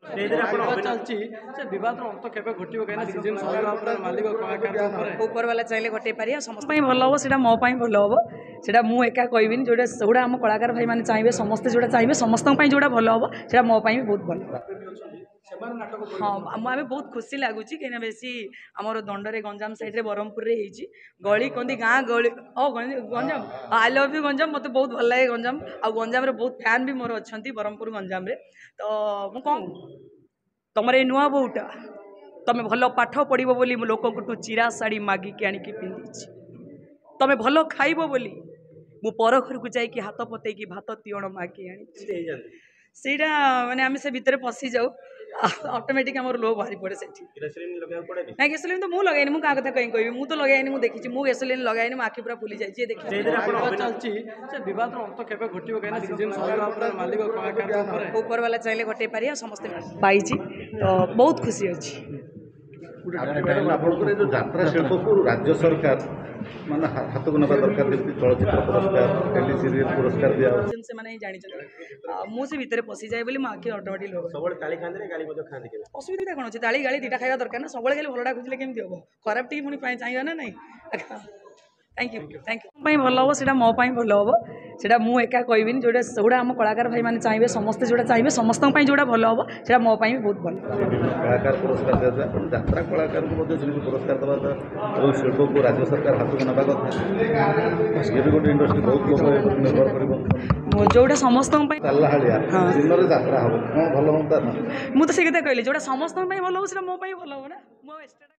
चलती बद अंत के सीजन सर मालिक कलाकार ऊपर वाला चाहिए घटे पारे समस्त भल हम से मो भल हम से मुझे एका कहबी जोड़ा आम कलाकार भाई मैंने चाहिए समस्ते जोड़ा चाहिए समस्त जोड़ा भल हम से मो भी बहुत भल हाँ आम बहुत खुशी लगुच कहीं बेसी आमर दंडरे गंजाम सैड्रे ब्रह्मपुर गली कंदी गाँ गली Ganjam I love you Ganjam मत बहुत भल लगे गंजाम आ गंजाम बहुत फैन भी मोर अच्छा ब्रह्मपुर गंजाम तो मु कौन तुम ये नुआ बोटा तुम भल पाठ पढ़ो बोली लोक चिरा शाढ़ी मागिकी आणिकी पिंधि तुम भल खाइब बोली मु पर घर को जाकि हाथ पतैकी भात तीण मागी आनी सेटा माने आम से भितर पशि जाऊ ऑटोमेटिक आम लो बाहरी पड़े से ना गैसोलीन तो मुझे लगेनि मुझे क्या कथा कहीं कहबी मुझे तो लगाइनि मुझे देखी मुझे गैसोलीन लगाइनि मो आखि पूरा फुली जाइए चलती बद अंत के घटे सीजन सर मालिक कलाकार ऊपर वाला चाहिए घटे पारे समस्त पाई तो बहुत खुशी अच्छी जो यात्रा शिल्प को राज्य सरकार माने हाथ को नवा दरकार जमी चलचित्र पुरस्कार टेली सीरियल पुरस्कार दिया से माने जानी मुझे भितर पशि जाए बोली मो आखि ऑटोमेटिक लोग असुविधा कौन अच्छे ताली गाड़ी दीटा खाଇବା दरकार ना सब खाली भलटा खोजले केमती हम खराब टी पुणी चाहिए ना नहीं थैंक यू भल हम से मो भल हम से मुझे एका कहबी जोड़ा आम कलाकार भाई मैंने चाहिए समस्ते जोड़ा चाहिए समस्त जोड़ा भल हम से मो भी बहुत भल कलाकार पुरस्कार दिया यात्रा कलाकार को पुरस्कार देवा शिल्प को राज्य सरकार हाथ को नवा कथा ये भी गोटे इंडस्ट्री बहुत लोग निर्भर कर जोड़ा समस्त चलला दिन में यात्रा हम कौन भल हम मुझे तो से कहली जोड़ा समस्त भल हम से मो भल हम ना मो